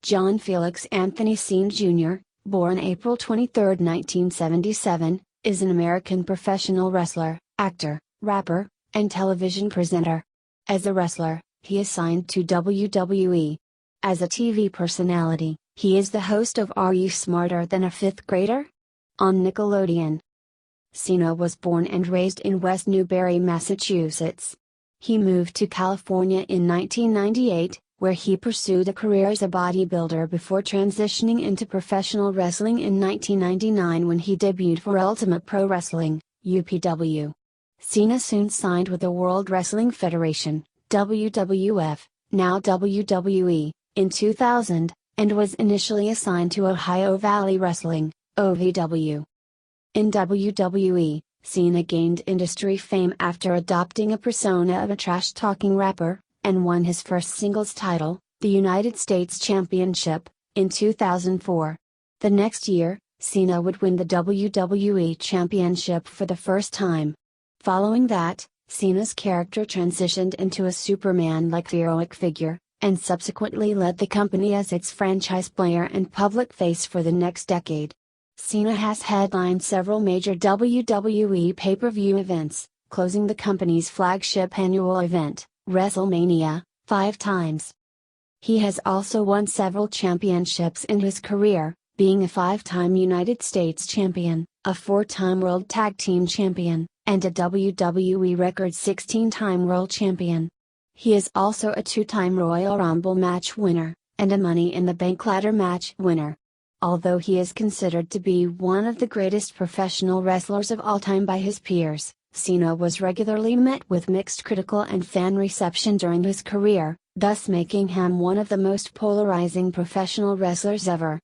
John Felix Anthony Cena Jr., born April 23, 1977, is an American professional wrestler, actor, rapper, and television presenter. As a wrestler, he is signed to WWE. As a TV personality, he is the host of Are You Smarter Than a Fifth Grader? On Nickelodeon. Cena was born and raised in West Newbury, Massachusetts. He moved to California in 1998, where he pursued a career as a bodybuilder before transitioning into professional wrestling in 1999 when he debuted for Ultimate Pro Wrestling, UPW. Cena soon signed with the World Wrestling Federation, WWF, now WWE, in 2000, and was initially assigned to Ohio Valley Wrestling, OVW. In WWE, Cena gained industry fame after adopting a persona of a trash-talking rapper, and won his first singles title, the United States Championship, in 2004. The next year, Cena would win the WWE Championship for the first time. Following that, Cena's character transitioned into a Superman-like heroic figure, and subsequently led the company as its franchise player and public face for the next decade. Cena has headlined several major WWE pay-per-view events, closing the company's flagship annual event, WrestleMania, 5 times. He has also won several championships in his career, being a 5-time United States champion, a 4-time World Tag Team champion, and a WWE record 16-time World Champion. He is also a 2-time Royal Rumble match winner, and a Money in the Bank ladder match winner. Although he is considered to be one of the greatest professional wrestlers of all time by his peers, Cena was regularly met with mixed critical and fan reception during his career, thus making him one of the most polarizing professional wrestlers ever.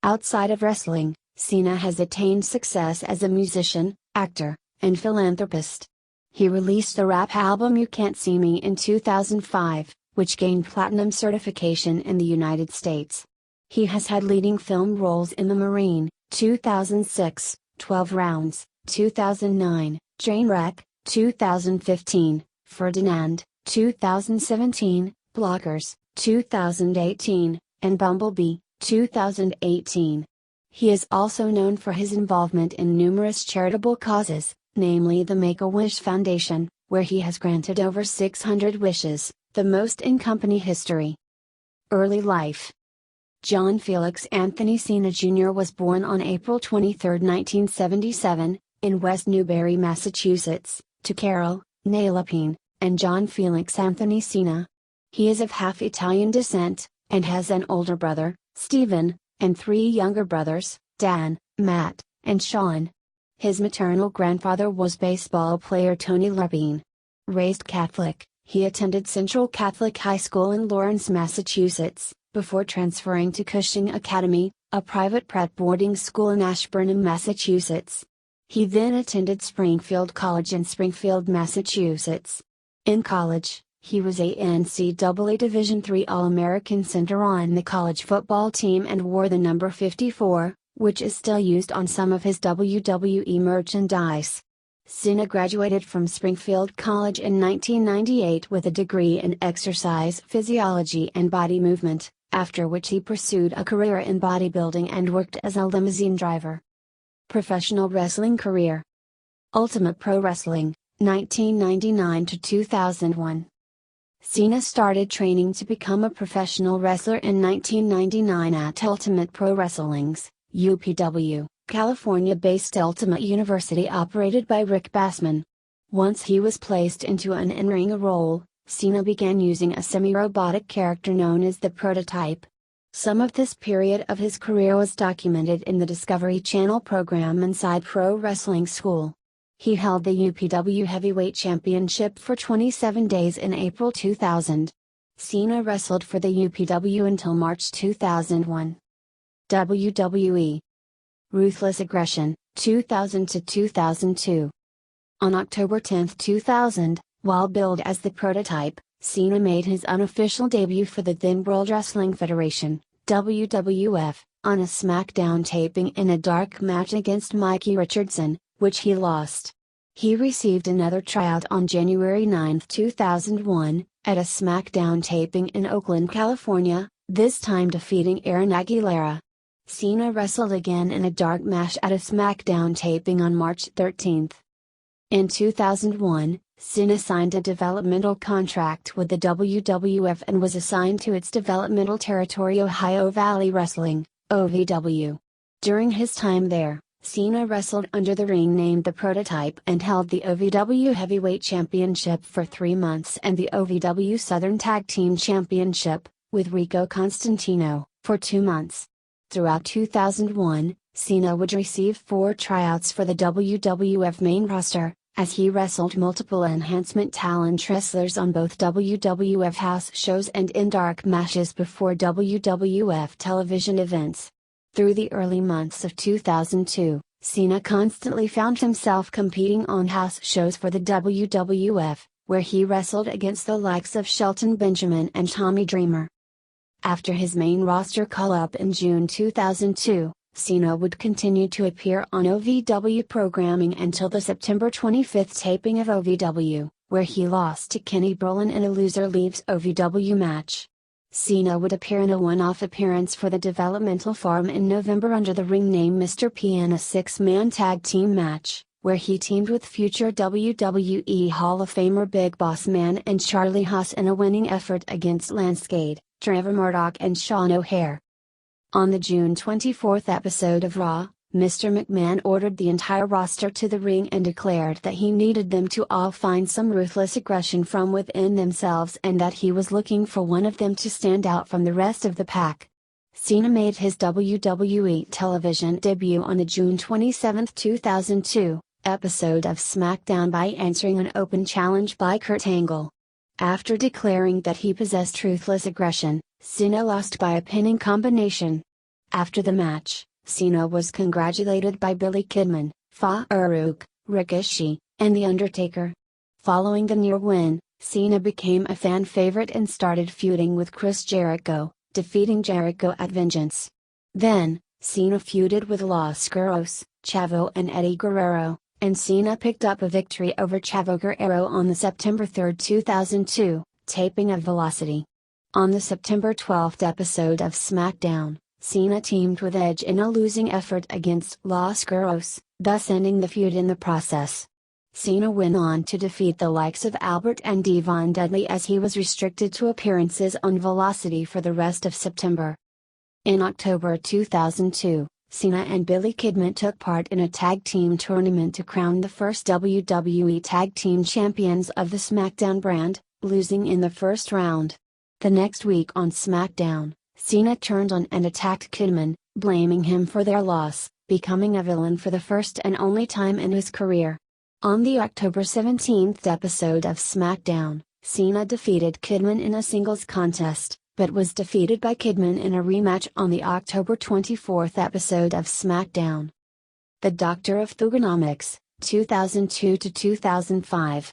Outside of wrestling, Cena has attained success as a musician, actor, and philanthropist. He released the rap album You Can't See Me in 2005, which gained platinum certification in the United States. He has had leading film roles in The Marine, 2006, 12 Rounds, 2009, Trainwreck, 2015, Ferdinand, 2017, Blockers, 2018, and Bumblebee, 2018. He is also known for his involvement in numerous charitable causes, namely the Make-A-Wish Foundation, where he has granted over 600 wishes, the most in company history. Early life. John Felix Anthony Cena Jr. was born on April 23, 1977, in West Newbury, Massachusetts, to Carol, née Lapine, and John Felix Anthony Cena. He is of half Italian descent, and has an older brother, Stephen, and 3 younger brothers, Dan, Matt, and Sean. His maternal grandfather was baseball player Tony Lapine. Raised Catholic, he attended Central Catholic High School in Lawrence, Massachusetts, before transferring to Cushing Academy, a private prep boarding school in Ashburnham, Massachusetts. He then attended Springfield College in Springfield, Massachusetts. In college, he was a NCAA Division III All-American center on the college football team and wore the number 54, which is still used on some of his WWE merchandise. Cena graduated from Springfield College in 1998 with a degree in exercise physiology and body movement, after which he pursued a career in bodybuilding and worked as a limousine driver. Professional wrestling career. Ultimate Pro Wrestling, 1999 to 2001. Cena started training to become a professional wrestler in 1999 at Ultimate Pro Wrestling's, UPW, California-based Ultimate University operated by Rick Bassman. Once he was placed into an in-ring role, Cena began using a semi-robotic character known as the Prototype. Some of this period of his career was documented in the Discovery Channel program Inside Pro Wrestling School. He held the UPW Heavyweight Championship for 27 days in April 2000. Cena wrestled for the UPW until March 2001. WWE. Ruthless Aggression, 2000 to 2002. On October 10, 2000, while billed as the Prototype, Cena made his unofficial debut for the then World Wrestling Federation, WWF, on a SmackDown taping in a dark match against Mikey Richardson, which he lost. He received another tryout on January 9, 2001, at a SmackDown taping in Oakland, California, this time defeating Aaron Aguilera. Cena wrestled again in a dark match at a SmackDown taping on March 13. In 2001, Cena signed a developmental contract with the WWF and was assigned to its developmental territory Ohio Valley Wrestling, OVW. During his time there, Cena wrestled under the ring name The Prototype and held the OVW Heavyweight Championship for 3 months and the OVW Southern Tag Team Championship, with Rico Constantino, for 2 months. Throughout 2001, Cena would receive 4 tryouts for the WWF main roster, as he wrestled multiple enhancement talent wrestlers on both WWF house shows and in dark matches before WWF television events. Through the early months of 2002, Cena constantly found himself competing on house shows for the WWF, where he wrestled against the likes of Shelton Benjamin and Tommy Dreamer. After his main roster call-up in June 2002, Cena would continue to appear on OVW programming until the September 25 taping of OVW, where he lost to Kenny Brolin in a loser leaves OVW match. Cena would appear in a one-off appearance for the developmental farm in November under the ring name Mr. P in a 6-man tag team match, where he teamed with future WWE Hall of Famer Big Boss Man and Charlie Haas in a winning effort against Lance Cade, Trevor Murdoch and Sean O'Haire. On the June 24 episode of Raw, Mr. McMahon ordered the entire roster to the ring and declared that he needed them to all find some ruthless aggression from within themselves and that he was looking for one of them to stand out from the rest of the pack. Cena made his WWE television debut on the June 27, 2002, episode of SmackDown by answering an open challenge by Kurt Angle. After declaring that he possessed ruthless aggression, Cena lost by a pinning combination. After the match, Cena was congratulated by Billy Kidman, Farouk, Ricochet, and The Undertaker. Following the near win, Cena became a fan favorite and started feuding with Chris Jericho, defeating Jericho at Vengeance. Then, Cena feuded with Los Guerreros, Chavo and Eddie Guerrero, and Cena picked up a victory over Chavo Guerrero on the September 3, 2002, taping of Velocity. On the September 12 episode of SmackDown, Cena teamed with Edge in a losing effort against Los Guerreros, thus ending the feud in the process. Cena went on to defeat the likes of Albert and Devon Dudley as he was restricted to appearances on Velocity for the rest of September. In October 2002, Cena and Billy Kidman took part in a tag team tournament to crown the first WWE Tag Team Champions of the SmackDown brand, losing in the first round. The next week on SmackDown, Cena turned on and attacked Kidman, blaming him for their loss, becoming a villain for the first and only time in his career. On the October 17 episode of SmackDown, Cena defeated Kidman in a singles contest, but was defeated by Kidman in a rematch on the October 24 episode of SmackDown. The Doctor of Thugonomics, 2002-2005.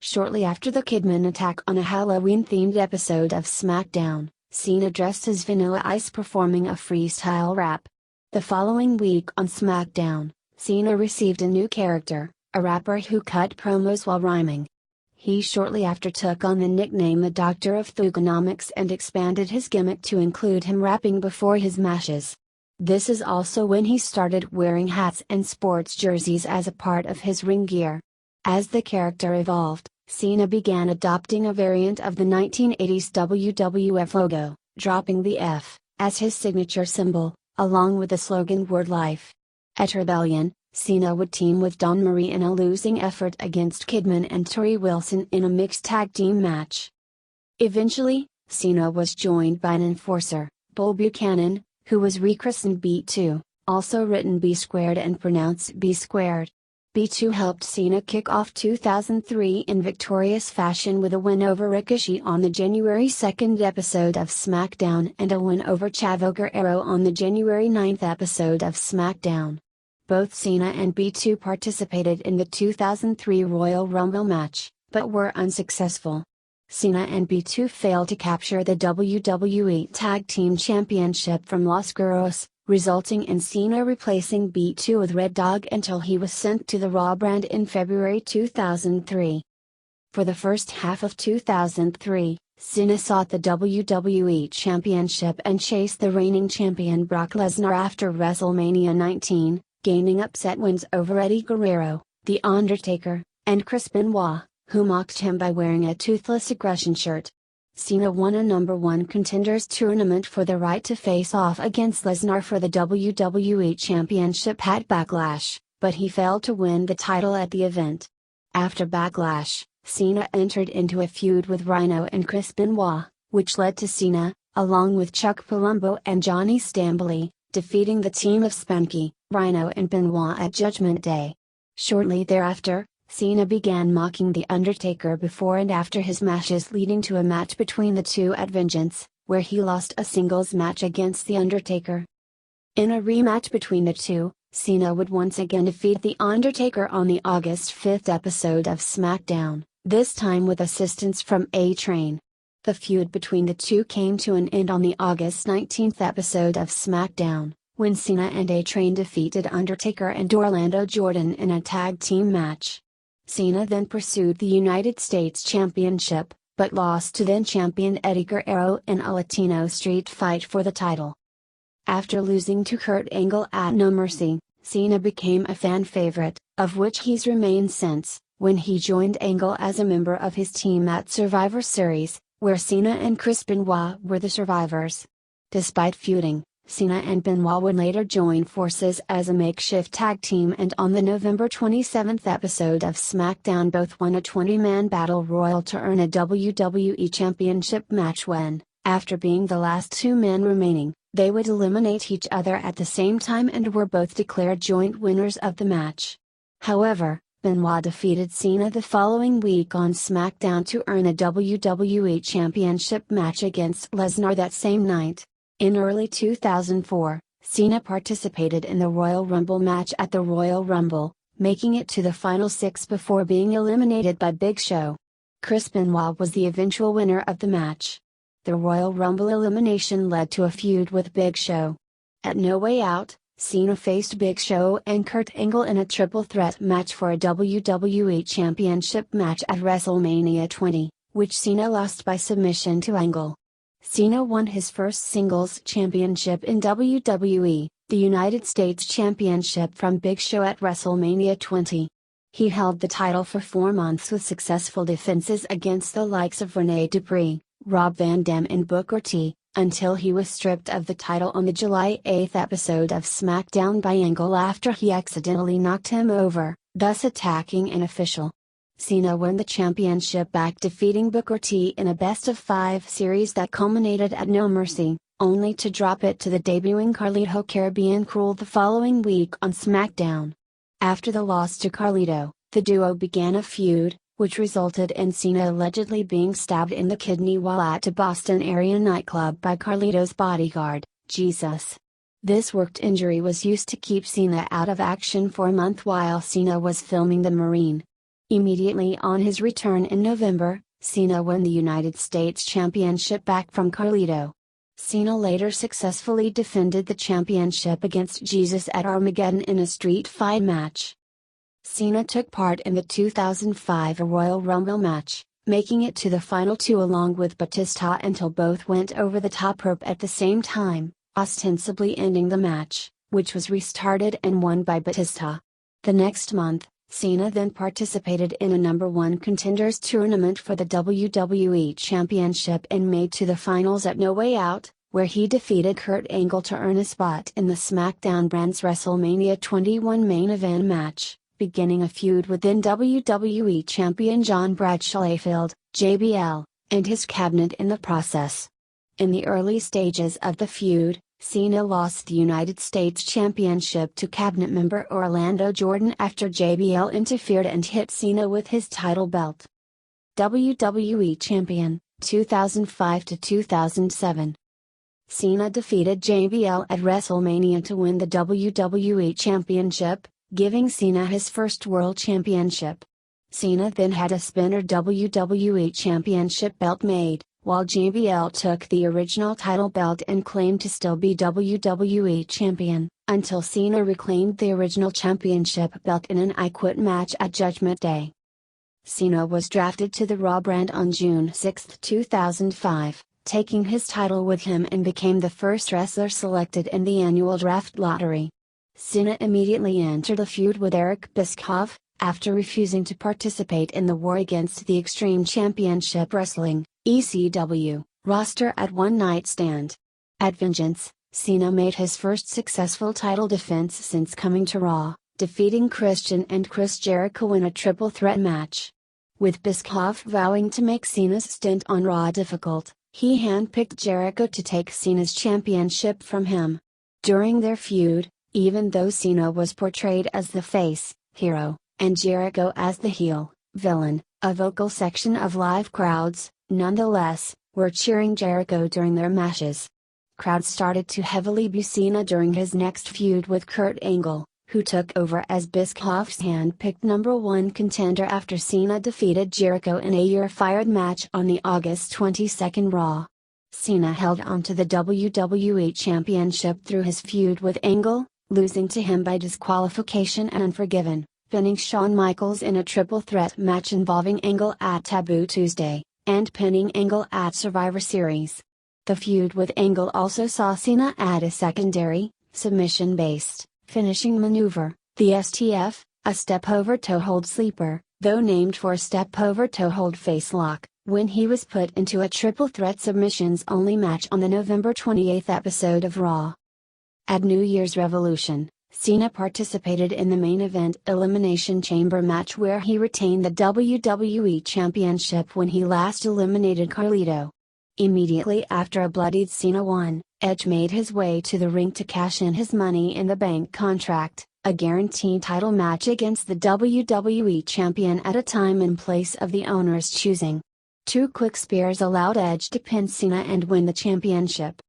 Shortly after the Kidman attack on a Halloween-themed episode of SmackDown, Cena dressed as Vanilla Ice performing a freestyle rap. The following week on SmackDown, Cena received a new character, a rapper who cut promos while rhyming. He shortly after took on the nickname the Doctor of Thugonomics and expanded his gimmick to include him rapping before his matches. This is also when he started wearing hats and sports jerseys as a part of his ring gear. As the character evolved, Cena began adopting a variant of the 1980s WWF logo, dropping the F as his signature symbol, along with the slogan Word Life. At Rebellion, Cena would team with Dawn Marie in a losing effort against Kidman and Tori Wilson in a mixed tag team match. Eventually, Cena was joined by an enforcer, Bull Buchanan, who was rechristened B2, also written B squared and pronounced B squared. B2 helped Cena kick off 2003 in victorious fashion with a win over Ricochet on the January 2 episode of SmackDown and a win over Chavo Guerrero on the January 9 episode of SmackDown. Both Cena and B2 participated in the 2003 Royal Rumble match, but were unsuccessful. Cena and B2 failed to capture the WWE Tag Team Championship from Los Guerreros, resulting in Cena replacing B2 with Red Dog until he was sent to the Raw brand in February 2003. For the first half of 2003, Cena sought the WWE Championship and chased the reigning champion Brock Lesnar after WrestleMania 19, gaining upset wins over Eddie Guerrero, The Undertaker, and Chris Benoit, who mocked him by wearing a Toothless Aggression shirt. Cena won a number 1 contenders tournament for the right to face off against Lesnar for the WWE Championship at Backlash, but he failed to win the title at the event. After Backlash, Cena entered into a feud with Rhino and Chris Benoit, which led to Cena, along with Chuck Palumbo and Johnny Stamboli, defeating the team of Spanky, Rhino and Benoit at Judgment Day. Shortly thereafter, Cena began mocking The Undertaker before and after his matches, leading to a match between the two at Vengeance, where he lost a singles match against The Undertaker. In a rematch between the two, Cena would once again defeat The Undertaker on the August 5th episode of SmackDown, this time with assistance from A-Train. The feud between the two came to an end on the August 19th episode of SmackDown, when Cena and A-Train defeated Undertaker and Orlando Jordan in a tag team match. Cena then pursued the United States Championship, but lost to then-champion Eddie Guerrero in a Latino street fight for the title. After losing to Kurt Angle at No Mercy, Cena became a fan favorite, of which he's remained since, when he joined Angle as a member of his team at Survivor Series, where Cena and Chris Benoit were the survivors. Despite feuding, Cena and Benoit would later join forces as a makeshift tag team, and on the November 27th episode of SmackDown both won a 20-man battle royal to earn a WWE Championship match when, after being the last 2 men remaining, they would eliminate each other at the same time and were both declared joint winners of the match. However, Benoit defeated Cena the following week on SmackDown to earn a WWE Championship match against Lesnar that same night. In early 2004, Cena participated in the Royal Rumble match at the Royal Rumble, making it to the final 6 before being eliminated by Big Show. Chris Benoit was the eventual winner of the match. The Royal Rumble elimination led to a feud with Big Show. At No Way Out, Cena faced Big Show and Kurt Angle in a triple threat match for a WWE Championship match at WrestleMania 20, which Cena lost by submission to Angle. Cena won his first singles championship in WWE, the United States Championship from Big Show at WrestleMania 20. He held the title for 4 months with successful defenses against the likes of Rene Dupree, Rob Van Dam and Booker T, until he was stripped of the title on the July 8th episode of SmackDown by Angle after he accidentally knocked him over, thus attacking an official. Cena won the championship back, defeating Booker T in a best-of-5 series that culminated at No Mercy, only to drop it to the debuting Carlito Caribbean Cruel the following week on SmackDown. After the loss to Carlito, the duo began a feud, which resulted in Cena allegedly being stabbed in the kidney while at a Boston area nightclub by Carlito's bodyguard, Jesus. This worked injury was used to keep Cena out of action for a month while Cena was filming The Marine. Immediately on his return in November, Cena won the United States Championship back from Carlito. Cena later successfully defended the championship against Jesus at Armageddon in a street fight match. Cena took part in the 2005 Royal Rumble match, making it to the final 2 along with Batista until both went over the top rope at the same time, ostensibly ending the match, which was restarted and won by Batista. The next month, Cena then participated in a number 1 contenders tournament for the WWE Championship and made to the finals at No Way Out, where he defeated Kurt Angle to earn a spot in the SmackDown brand's WrestleMania 21 main event match, beginning a feud with then WWE Champion John Bradshaw Layfield, JBL, and his cabinet in the process. In the early stages of the feud, Cena lost the United States Championship to cabinet member Orlando Jordan after JBL interfered and hit Cena with his title belt. WWE Champion, 2005 to 2007. Cena defeated JBL at WrestleMania to win the WWE Championship, giving Cena his first World Championship. Cena then had a spinner WWE Championship belt made, while JBL took the original title belt and claimed to still be WWE Champion, until Cena reclaimed the original championship belt in an I Quit match at Judgment Day. Cena was drafted to the Raw brand on June 6, 2005, taking his title with him and became the first wrestler selected in the annual draft lottery. Cena immediately entered a feud with Eric Bischoff, after refusing to participate in the War Against the Extreme Championship Wrestling, ECW, roster at One Night Stand. At Vengeance, Cena made his first successful title defense since coming to Raw, defeating Christian and Chris Jericho in a triple threat match. With Bischoff vowing to make Cena's stint on Raw difficult, he handpicked Jericho to take Cena's championship from him. During their feud, even though Cena was portrayed as the face, hero, and Jericho as the heel, villain, a vocal section of live crowds, nonetheless, were cheering Jericho during their matches. Crowds started to heavily boo Cena during his next feud with Kurt Angle, who took over as Bischoff's hand-picked #1 contender after Cena defeated Jericho in a You're-Fired match on the August 22 Raw. Cena held on to the WWE Championship through his feud with Angle, losing to him by disqualification and Unforgiven, pinning Shawn Michaels in a triple threat match involving Angle at Taboo Tuesday, and pinning Angle at Survivor Series. The feud with Angle also saw Cena add a secondary, submission-based, finishing maneuver, the STF, a step-over toe-hold sleeper, though named for a step-over toe-hold face-lock, when he was put into a triple threat submissions-only match on the November 28 episode of Raw. At New Year's Revolution, Cena participated in the main event Elimination Chamber match where he retained the WWE Championship when he last eliminated Carlito. Immediately after a bloodied Cena won, Edge made his way to the ring to cash in his Money in the Bank contract, a guaranteed title match against the WWE Champion at a time and place of the owner's choosing. 2 quick spears allowed Edge to pin Cena and win the championship.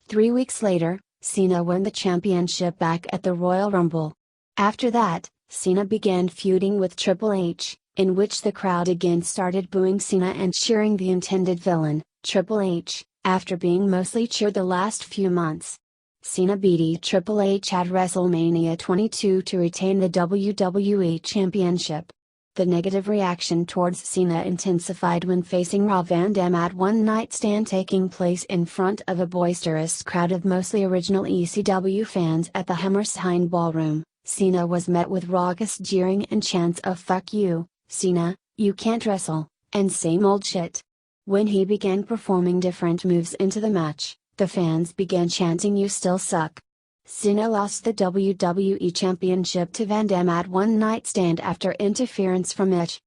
3 weeks later, Cena won the championship back at the Royal Rumble. After that, Cena began feuding with Triple H, in which the crowd again started booing Cena and cheering the intended villain, Triple H, after being mostly cheered the last few months. Cena beat Triple H at WrestleMania 22 to retain the WWE Championship. The negative reaction towards Cena intensified when facing Rob Van Dam at One Night Stand taking place in front of a boisterous crowd of mostly original ECW fans at the Hammerstein Ballroom. Cena was met with raucous jeering and chants of "Fuck you, Cena, you can't wrestle," and "Same old shit." When he began performing different moves into the match, the fans began chanting "You still suck." Cena lost the WWE Championship to Van Dam at One Night Stand after interference from Edge.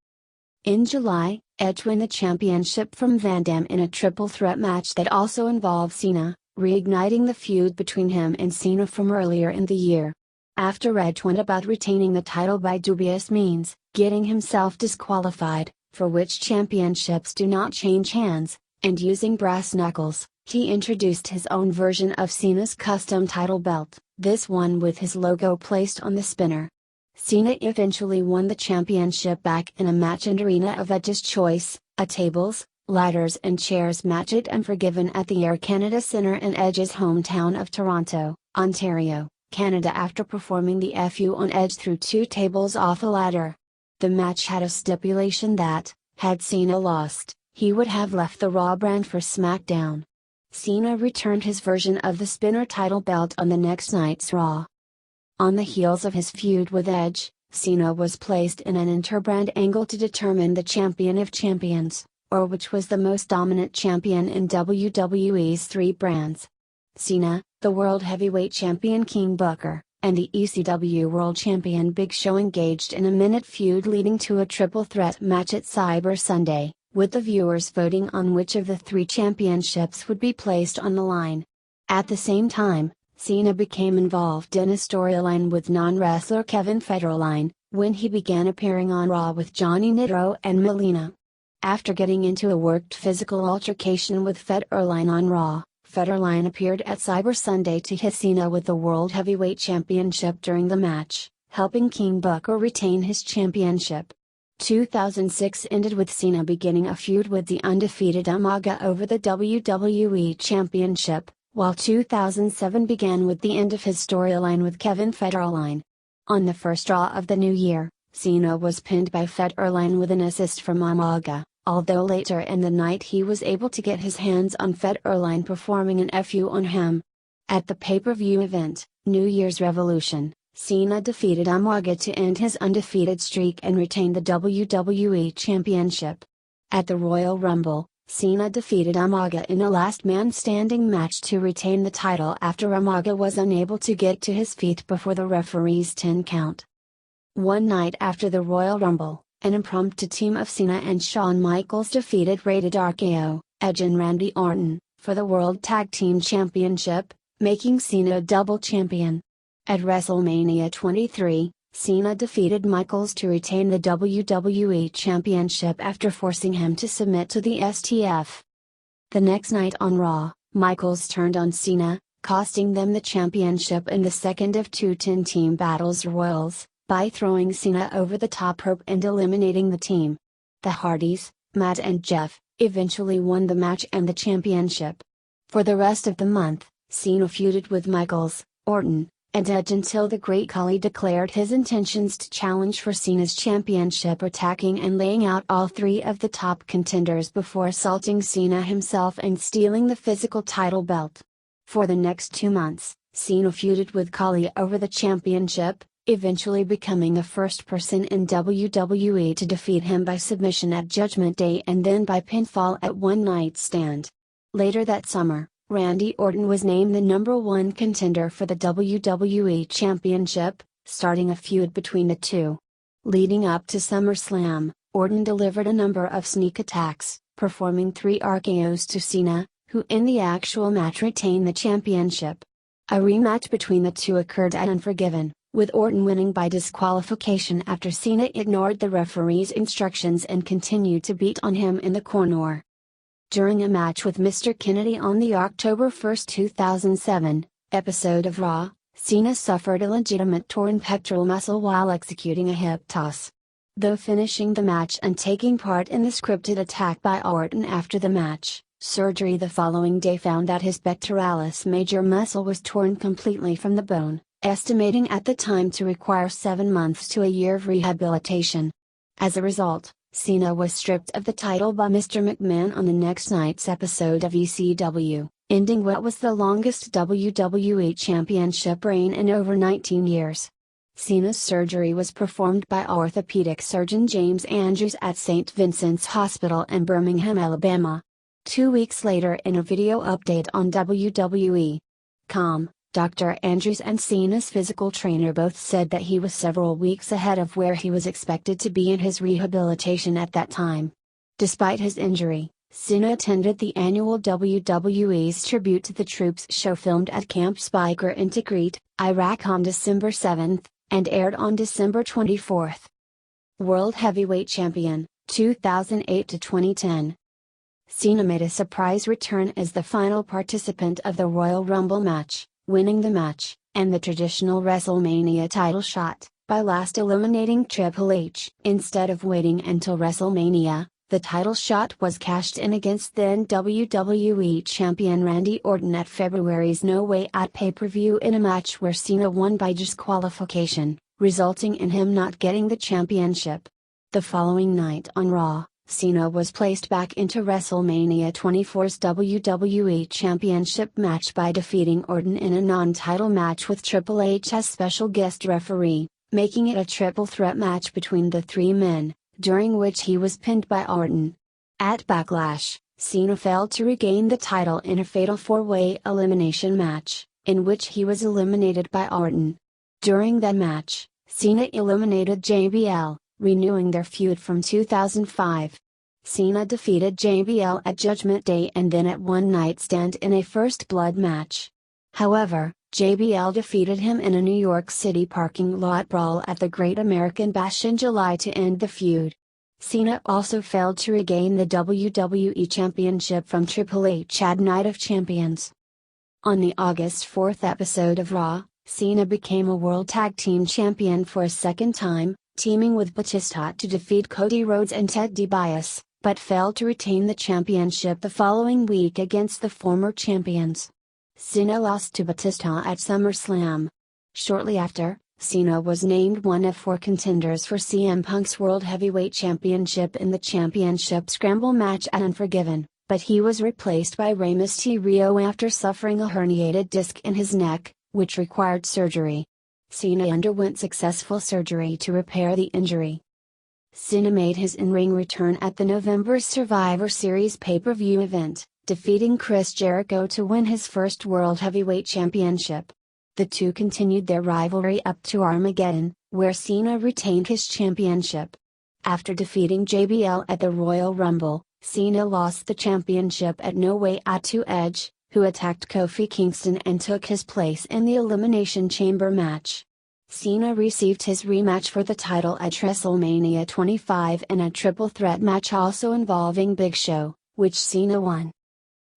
In July, Edge won the championship from Van Dam in a triple threat match that also involved Cena, reigniting the feud between him and Cena from earlier in the year. After Edge went about retaining the title by dubious means, getting himself disqualified, for which championships do not change hands, and using brass knuckles, he introduced his own version of Cena's custom title belt, this one with his logo placed on the spinner. Cena eventually won the championship back in a match and arena of Edge's choice, a tables, ladders and chairs match at Unforgiven at the Air Canada Centre in Edge's hometown of Toronto, Ontario, Canada after performing the FU on Edge through 2 tables off a ladder. The match had a stipulation that, had Cena lost, he would have left the Raw brand for SmackDown. Cena returned his version of the spinner title belt on the next night's Raw. On the heels of his feud with Edge, Cena was placed in an interbrand angle to determine the champion of champions, or which was the most dominant champion in WWE's 3 brands. Cena, the World Heavyweight Champion King Booker, and the ECW World Champion Big Show engaged in a minute feud leading to a triple threat match at Cyber Sunday, with the viewers voting on which of the 3 championships would be placed on the line. At the same time, Cena became involved in a storyline with non-wrestler Kevin Federline, when he began appearing on Raw with Johnny Nitro and Melina. After getting into a worked physical altercation with Federline on Raw, Federline appeared at Cyber Sunday to hit Cena with the World Heavyweight Championship during the match, helping King Booker retain his championship. 2006 ended with Cena beginning a feud with the undefeated Umaga over the WWE Championship, while 2007 began with the end of his storyline with Kevin Federline. On the first Raw of the new year, Cena was pinned by Federline with an assist from Umaga, although later in the night he was able to get his hands on Federline performing an FU on him. At the pay-per-view event, New Year's Revolution, Cena defeated Umaga to end his undefeated streak and retain the WWE Championship. At the Royal Rumble, Cena defeated Umaga in a last-man-standing match to retain the title after Umaga was unable to get to his feet before the referee's 10 count. One night after the Royal Rumble, an impromptu team of Cena and Shawn Michaels defeated Rated RKO, Edge and Randy Orton, for the World Tag Team Championship, making Cena a double champion. At WrestleMania 23, Cena defeated Michaels to retain the WWE Championship after forcing him to submit to the STF. The next night on Raw, Michaels turned on Cena, costing them the championship in the second of two 10-team battles royals, by throwing Cena over the top rope and eliminating the team. The Hardys, Matt and Jeff, eventually won the match and the championship. For the rest of the month, Cena feuded with Michaels, Orton, and Edge until the Great Khali declared his intentions to challenge for Cena's championship, attacking and laying out all three of the top contenders before assaulting Cena himself and stealing the physical title belt. For the next 2 months, Cena feuded with Khali over the championship, eventually becoming the first person in WWE to defeat him by submission at Judgment Day and then by pinfall at One Night Stand. Later that summer, Randy Orton was named the #1 contender for the WWE Championship, starting a feud between the two. Leading up to SummerSlam, Orton delivered a number of sneak attacks, performing 3 RKOs to Cena, who in the actual match retained the championship. A rematch between the two occurred at Unforgiven, with Orton winning by disqualification after Cena ignored the referee's instructions and continued to beat on him in the corner. During a match with Mr. Kennedy on the October 1, 2007, episode of Raw, Cena suffered a legitimate torn pectoral muscle while executing a hip toss. Though finishing the match and taking part in the scripted attack by Orton after the match, surgery the following day found that his pectoralis major muscle was torn completely from the bone, estimating at the time to require 7 months to a year of rehabilitation. As a result, Cena was stripped of the title by Mr. McMahon on the next night's episode of ECW, ending what was the longest WWE Championship reign in over 19 years. Cena's surgery was performed by orthopedic surgeon James Andrews at St. Vincent's Hospital in Birmingham, Alabama. 2 weeks later, in a video update on WWE.com, Dr. Andrews and Cena's physical trainer both said that he was several weeks ahead of where he was expected to be in his rehabilitation at that time. Despite his injury, Cena attended the annual WWE's Tribute to the Troops show filmed at Camp Speicher in Tikrit, Iraq on December 7, and aired on December 24. World Heavyweight Champion, 2008 to 2010. Cena made a surprise return as the final participant of the Royal Rumble match, winning the match, and the traditional WrestleMania title shot, by last eliminating Triple H. Instead of waiting until WrestleMania, the title shot was cashed in against then WWE Champion Randy Orton at February's No Way Out pay-per-view in a match where Cena won by disqualification, resulting in him not getting the championship. The following night on Raw, Cena was placed back into WrestleMania 24's WWE Championship match by defeating Orton in a non-title match with Triple H as special guest referee, making it a triple threat match between the three men, during which he was pinned by Orton. At Backlash, Cena failed to regain the title in a fatal 4-way elimination match, in which he was eliminated by Orton. During that match, Cena eliminated JBL, renewing their feud from 2005. Cena defeated JBL at Judgment Day and then at One Night Stand in a First Blood match. However, JBL defeated him in a New York City parking lot brawl at the Great American Bash in July to end the feud. Cena also failed to regain the WWE Championship from Triple H at Night of Champions. On the August 4 episode of Raw, Cena became a World Tag Team Champion for a second time, teaming with Batista to defeat Cody Rhodes and Ted DiBiase, but failed to retain the championship the following week against the former champions. Cena lost to Batista at SummerSlam. Shortly after, Cena was named one of 4 contenders for CM Punk's World Heavyweight Championship in the Championship Scramble match at Unforgiven, but he was replaced by Rey Mysterio after suffering a herniated disc in his neck, which required surgery. Cena underwent successful surgery to repair the injury. Cena made his in-ring return at the November Survivor Series pay-per-view event, defeating Chris Jericho to win his first World Heavyweight Championship. The two continued their rivalry up to Armageddon, where Cena retained his championship. After defeating JBL at the Royal Rumble, Cena lost the championship at No Way Out to Edge, who attacked Kofi Kingston and took his place in the Elimination Chamber match. Cena received his rematch for the title at WrestleMania 25 in a triple threat match also involving Big Show, which Cena won.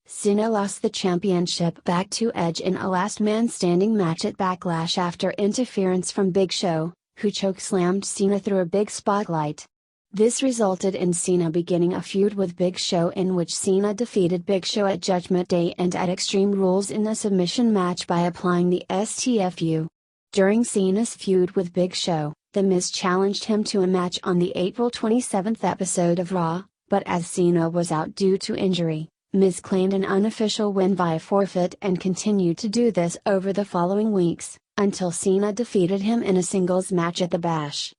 Cena lost the championship back to Edge in a last man standing match at Backlash after interference from Big Show, who chokeslammed Cena through a big spotlight. This resulted in Cena beginning a feud with Big Show in which Cena defeated Big Show at Judgment Day and at Extreme Rules in a submission match by applying the STFU. During Cena's feud with Big Show, The Miz challenged him to a match on the April 27 episode of Raw, but as Cena was out due to injury, Miz claimed an unofficial win via forfeit and continued to do this over the following weeks, until Cena defeated him in a singles match at the Bash.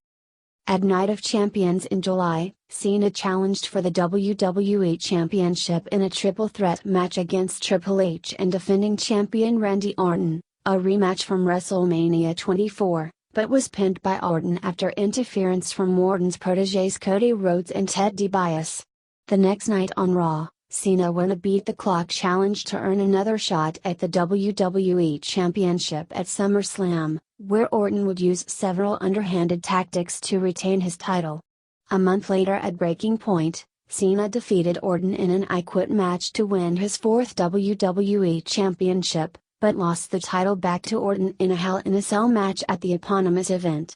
At Night of Champions in July, Cena challenged for the WWE Championship in a triple threat match against Triple H and defending champion Randy Orton, a rematch from WrestleMania 24, but was pinned by Orton after interference from Orton's protégés Cody Rhodes and Ted DiBiase. The next night on Raw, Cena won a beat-the-clock challenge to earn another shot at the WWE Championship at SummerSlam, where Orton would use several underhanded tactics to retain his title. A month later at Breaking Point, Cena defeated Orton in an I Quit match to win his 4th WWE Championship, but lost the title back to Orton in a Hell in a Cell match at the eponymous event.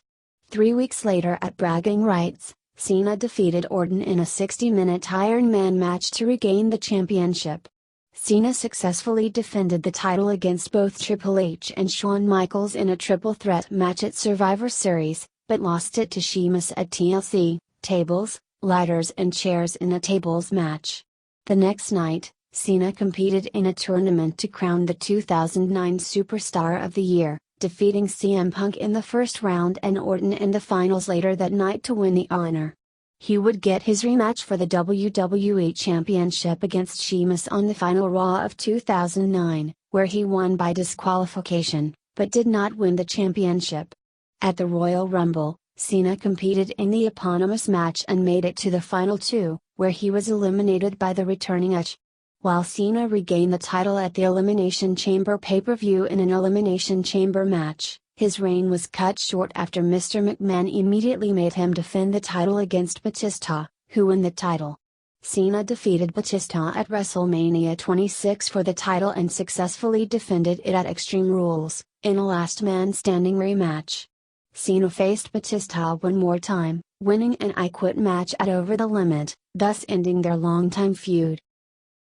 3 weeks later at Bragging Rights, Cena defeated Orton in a 60-minute Iron Man match to regain the championship. Cena successfully defended the title against both Triple H and Shawn Michaels in a triple threat match at Survivor Series, but lost it to Sheamus at TLC, Tables, Ladders and Chairs in a tables match. The next night, Cena competed in a tournament to crown the 2009 Superstar of the Year, defeating CM Punk in the first round and Orton in the finals later that night to win the honor. He would get his rematch for the WWE Championship against Sheamus on the final Raw of 2009, where he won by disqualification, but did not win the championship. At the Royal Rumble, Cena competed in the eponymous match and made it to the final 2, where he was eliminated by the returning Edge. While Cena regained the title at the Elimination Chamber pay-per-view in an Elimination Chamber match, his reign was cut short after Mr. McMahon immediately made him defend the title against Batista, who won the title. Cena defeated Batista at WrestleMania 26 for the title and successfully defended it at Extreme Rules, in a last man standing rematch. Cena faced Batista one more time, winning an I Quit match at Over the Limit, thus ending their longtime feud.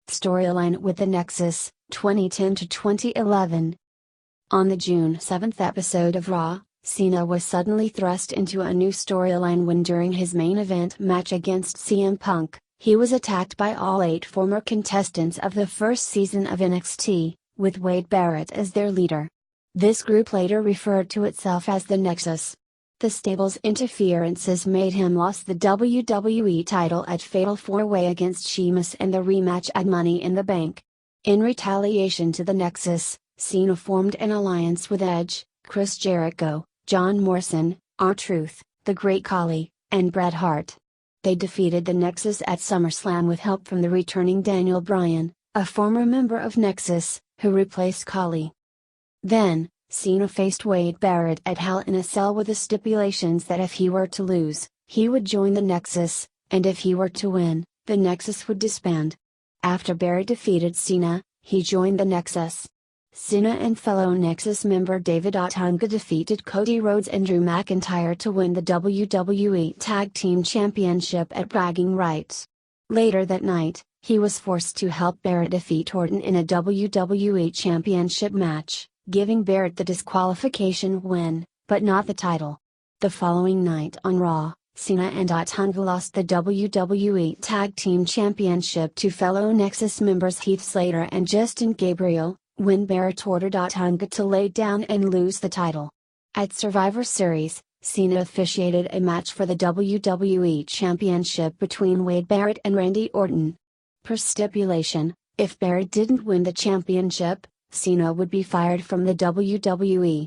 Storyline with the Nexus, 2010 to 2011. On the June 7 episode of Raw, Cena was suddenly thrust into a new storyline when during his main event match against CM Punk, he was attacked by all 8 former contestants of the first season of NXT, with Wade Barrett as their leader. This group later referred to itself as the Nexus. The stable's interferences made him lose the WWE title at Fatal 4-Way against Sheamus and the rematch at Money in the Bank. In retaliation to the Nexus, Cena formed an alliance with Edge, Chris Jericho, John Morrison, R-Truth, The Great Khali, and Bret Hart. They defeated the Nexus at SummerSlam with help from the returning Daniel Bryan, a former member of Nexus, who replaced Khali. Then, Cena faced Wade Barrett at Hell in a Cell with the stipulations that if he were to lose, he would join the Nexus, and if he were to win, the Nexus would disband. After Barrett defeated Cena, he joined the Nexus. Cena and fellow Nexus member David Otunga defeated Cody Rhodes and Drew McIntyre to win the WWE Tag Team Championship at Bragging Rights. Later that night, he was forced to help Barrett defeat Orton in a WWE Championship match, giving Barrett the disqualification win, but not the title. The following night on Raw, Cena and Otunga lost the WWE Tag Team Championship to fellow Nexus members Heath Slater and Justin Gabriel, when Barrett ordered Otunga to lay down and lose the title. At Survivor Series, Cena officiated a match for the WWE Championship between Wade Barrett and Randy Orton. Per stipulation, if Barrett didn't win the championship, Cena would be fired from the WWE.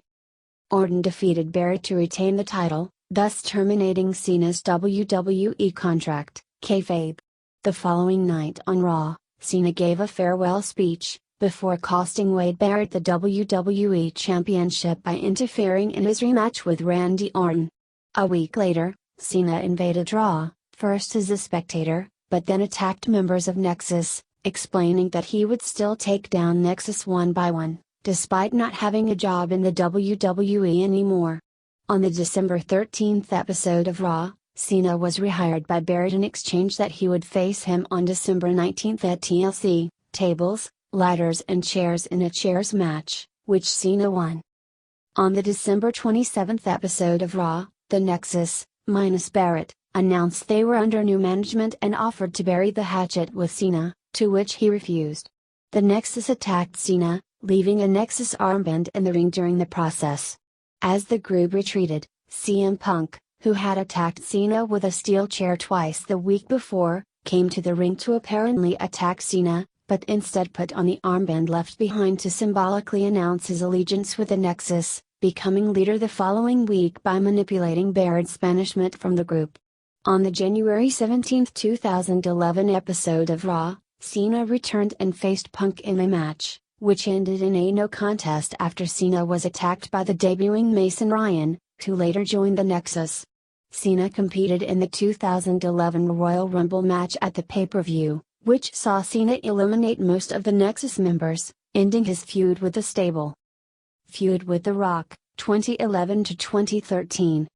Orton defeated Barrett to retain the title, thus terminating Cena's WWE contract, kayfabe. The following night on Raw, Cena gave a farewell speech, before costing Wade Barrett the WWE Championship by interfering in his rematch with Randy Orton. A week later, Cena invaded Raw, first as a spectator, but then attacked members of Nexus, explaining that he would still take down Nexus one by one, despite not having a job in the WWE anymore. On the December 13th episode of Raw, Cena was rehired by Barrett in exchange that he would face him on December 19th at TLC, tables, ladders and chairs in a chairs match, which Cena won. On the December 27th episode of Raw, the Nexus, minus Barrett, announced they were under new management and offered to bury the hatchet with Cena, to which he refused. The Nexus attacked Cena, leaving a Nexus armband in the ring during the process. As the group retreated, CM Punk, who had attacked Cena with a steel chair twice the week before, came to the ring to apparently attack Cena, but instead put on the armband left behind to symbolically announce his allegiance with the Nexus, becoming leader the following week by manipulating Barrett's banishment from the group. On the January 17, 2011 episode of Raw, Cena returned and faced Punk in a match, which ended in a no contest after Cena was attacked by the debuting Mason Ryan, who later joined the Nexus. Cena competed in the 2011 Royal Rumble match at the pay-per-view, which saw Cena eliminate most of the Nexus members, ending his feud with the stable. Feud with The Rock, 2011 to 2013.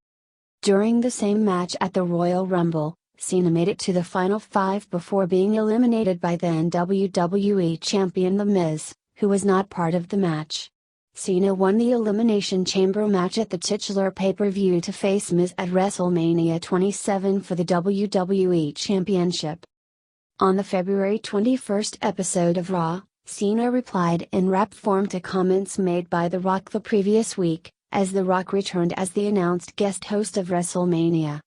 During the same match at the Royal Rumble, Cena made it to the final five before being eliminated by then WWE Champion The Miz, who was not part of the match. Cena won the Elimination Chamber match at the titular pay-per-view to face Miz at WrestleMania 27 for the WWE Championship. On the February 21st episode of Raw, Cena replied in rap form to comments made by The Rock the previous week, as The Rock returned as the announced guest host of WrestleMania.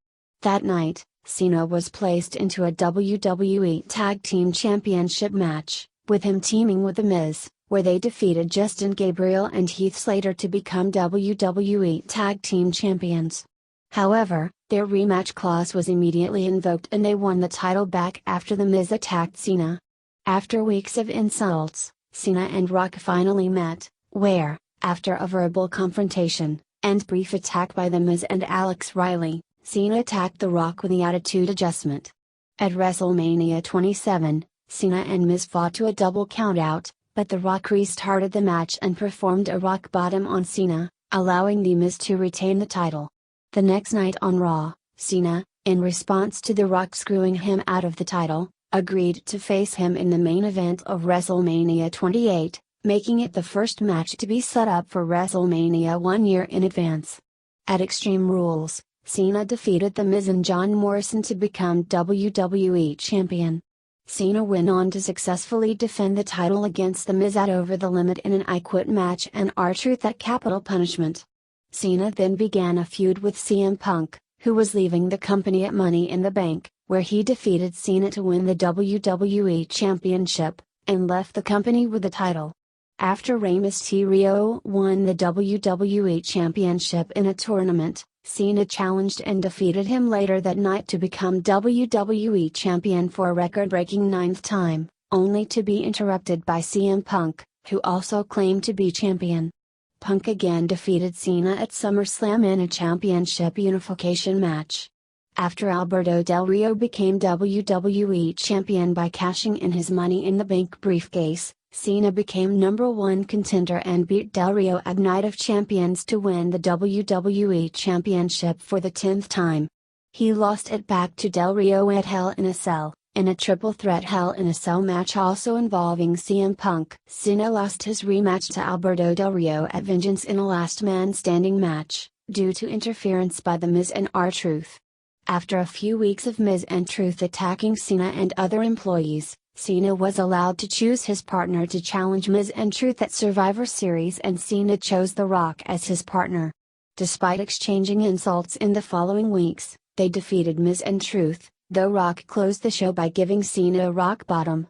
That night, Cena was placed into a WWE Tag Team Championship match, with him teaming with The Miz, where they defeated Justin Gabriel and Heath Slater to become WWE Tag Team Champions. However, their rematch clause was immediately invoked and they won the title back after The Miz attacked Cena. After weeks of insults, Cena and Rock finally met, where, after a verbal confrontation, and brief attack by The Miz and Alex Riley, Cena attacked The Rock with the Attitude Adjustment. At WrestleMania 27, Cena and Miz fought to a double countout, but The Rock restarted the match and performed a rock bottom on Cena, allowing The Miz to retain the title. The next night on Raw, Cena, in response to The Rock screwing him out of the title, agreed to face him in the main event of WrestleMania 28, making it the first match to be set up for WrestleMania 1 year in advance. At Extreme Rules, Cena defeated The Miz and John Morrison to become WWE Champion. Cena went on to successfully defend the title against The Miz at Over the Limit in an I Quit match and R-Truth at Capital Punishment. Cena then began a feud with CM Punk, who was leaving the company at Money in the Bank, where he defeated Cena to win the WWE Championship, and left the company with the title. After Rey Mysterio won the WWE Championship in a tournament, Cena challenged and defeated him later that night to become WWE Champion for a record-breaking 9th time, only to be interrupted by CM Punk, who also claimed to be champion. Punk again defeated Cena at SummerSlam in a championship unification match. After Alberto Del Rio became WWE Champion by cashing in his Money in the Bank briefcase, Cena became #1 contender and beat Del Rio at Night of Champions to win the WWE Championship for the 10th time. He lost it back to Del Rio at Hell in a Cell, in a triple threat Hell in a Cell match also involving CM Punk. Cena lost his rematch to Alberto Del Rio at Vengeance in a last man standing match, due to interference by The Miz and R-Truth. After a few weeks of Miz and Truth attacking Cena and other employees, Cena was allowed to choose his partner to challenge Miz and Truth at Survivor Series, and Cena chose The Rock as his partner. Despite exchanging insults in the following weeks, they defeated Miz and Truth, though Rock closed the show by giving Cena a rock bottom.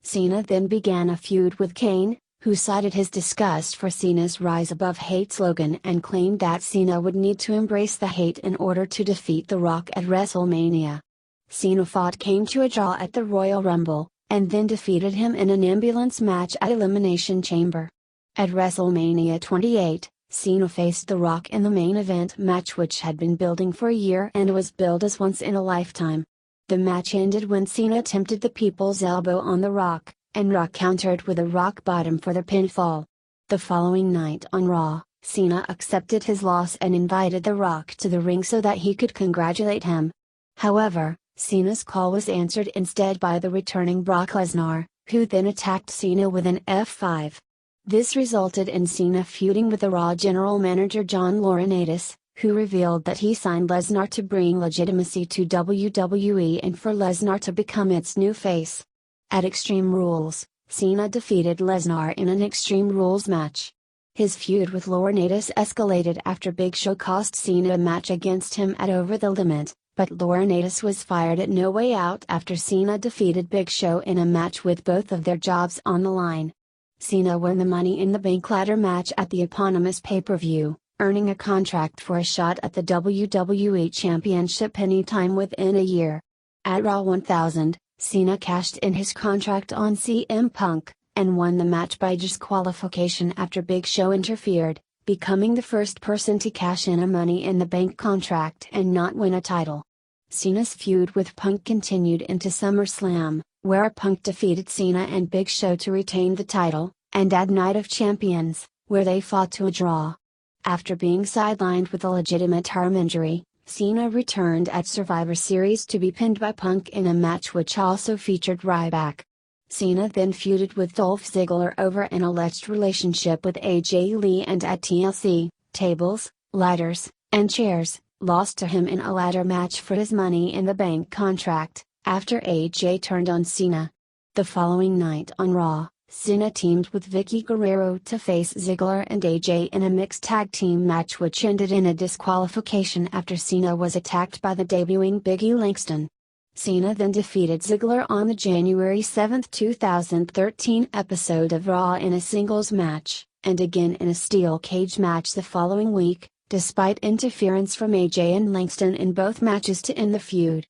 Cena then began a feud with Kane, who cited his disgust for Cena's rise above hate slogan and claimed that Cena would need to embrace the hate in order to defeat The Rock at WrestleMania. Cena fought Kane to a draw at the Royal Rumble, and then defeated him in an ambulance match at Elimination Chamber. At WrestleMania 28, Cena faced The Rock in the main event match, which had been building for a year and was billed as once in a lifetime. The match ended when Cena attempted the People's Elbow on The Rock, and Rock countered with a rock bottom for the pinfall. The following night on Raw, Cena accepted his loss and invited The Rock to the ring so that he could congratulate him. However, Cena's call was answered instead by the returning Brock Lesnar, who then attacked Cena with an F5. This resulted in Cena feuding with the Raw general manager John Laurinaitis, who revealed that he signed Lesnar to bring legitimacy to WWE and for Lesnar to become its new face. At Extreme Rules, Cena defeated Lesnar in an Extreme Rules match. His feud with Laurinaitis escalated after Big Show cost Cena a match against him at Over the Limit, but Laurinaitis was fired at No Way Out after Cena defeated Big Show in a match with both of their jobs on the line. Cena won the Money in the Bank ladder match at the eponymous pay-per-view, earning a contract for a shot at the WWE Championship anytime within a year. At Raw 1000, Cena cashed in his contract on CM Punk, and won the match by disqualification after Big Show interfered, becoming the first person to cash in a Money in the Bank contract and not win a title. Cena's feud with Punk continued into SummerSlam, where Punk defeated Cena and Big Show to retain the title, and at Night of Champions, where they fought to a draw. After being sidelined with a legitimate arm injury, Cena returned at Survivor Series to be pinned by Punk in a match which also featured Ryback. Cena then feuded with Dolph Ziggler over an alleged relationship with AJ Lee, and at TLC, tables, ladders, and chairs, lost to him in a ladder match for his Money in the Bank contract, after AJ turned on Cena. The following night on Raw, Cena teamed with Vicky Guerrero to face Ziggler and AJ in a mixed tag team match, which ended in a disqualification after Cena was attacked by the debuting Big E Langston. Cena then defeated Ziggler on the January 7, 2013 episode of Raw in a singles match, and again in a steel cage match the following week, despite interference from AJ and Langston in both matches to end the feud.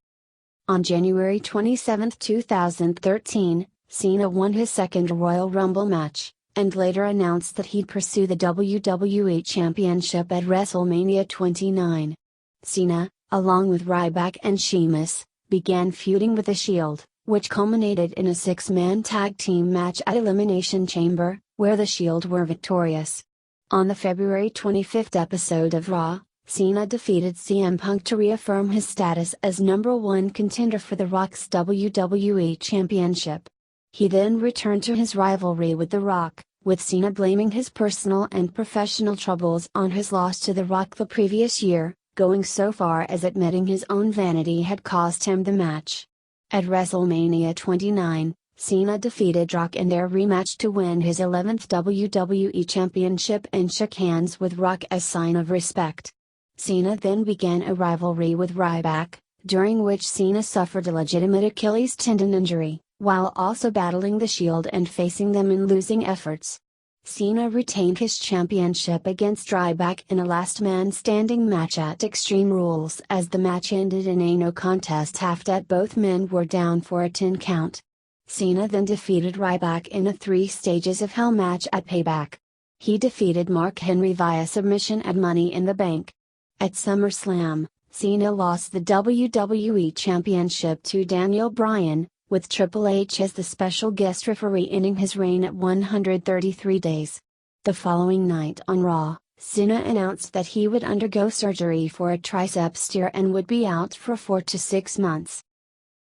On January 27, 2013, Cena won his second Royal Rumble match, and later announced that he'd pursue the WWE Championship at WrestleMania 29. Cena, along with Ryback and Sheamus, began feuding with The Shield, which culminated in a six-man tag team match at Elimination Chamber, where The Shield were victorious. On the February 25 episode of Raw, Cena defeated CM Punk to reaffirm his status as #1 contender for The Rock's WWE Championship. He then returned to his rivalry with The Rock, with Cena blaming his personal and professional troubles on his loss to The Rock the previous year, going so far as admitting his own vanity had cost him the match. At WrestleMania 29, Cena defeated Rock in their rematch to win his 11th WWE Championship and shook hands with Rock as sign of respect. Cena then began a rivalry with Ryback, during which Cena suffered a legitimate Achilles tendon injury, while also battling The Shield and facing them in losing efforts. Cena retained his championship against Ryback in a last man standing match at Extreme Rules, as the match ended in a no contest after both men were down for a 10 count. Cena then defeated Ryback in a 3 stages of Hell match at Payback. He defeated Mark Henry via submission at Money in the Bank. At SummerSlam, Cena lost the WWE Championship to Daniel Bryan, with Triple H as the special guest referee, ending his reign at 133 days. The following night on Raw, Cena announced that he would undergo surgery for a triceps tear and would be out for 4 to 6 months.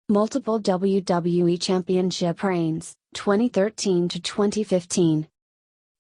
Multiple WWE Championship reigns, 2013 to 2015.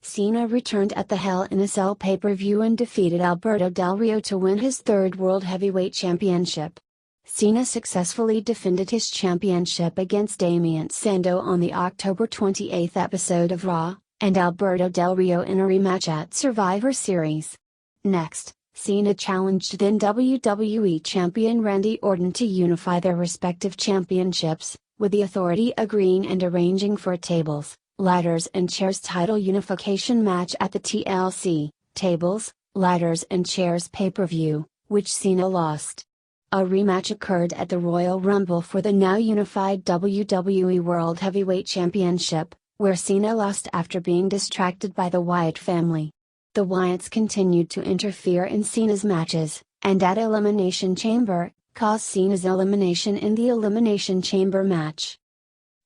Cena returned at the Hell in a Cell pay-per-view and defeated Alberto Del Rio to win his third World Heavyweight Championship. Cena successfully defended his championship against Damien Sandow on the October 28 episode of Raw, and Alberto Del Rio in a rematch at Survivor Series. Next, Cena challenged then WWE Champion Randy Orton to unify their respective championships, with the Authority agreeing and arranging for a tables, ladders and chairs title unification match at the TLC, Tables, Ladders and Chairs pay-per-view, which Cena lost. A rematch occurred at the Royal Rumble for the now unified WWE World Heavyweight Championship, where Cena lost after being distracted by the Wyatt family. The Wyatts continued to interfere in Cena's matches, and at Elimination Chamber, caused Cena's elimination in the Elimination Chamber match.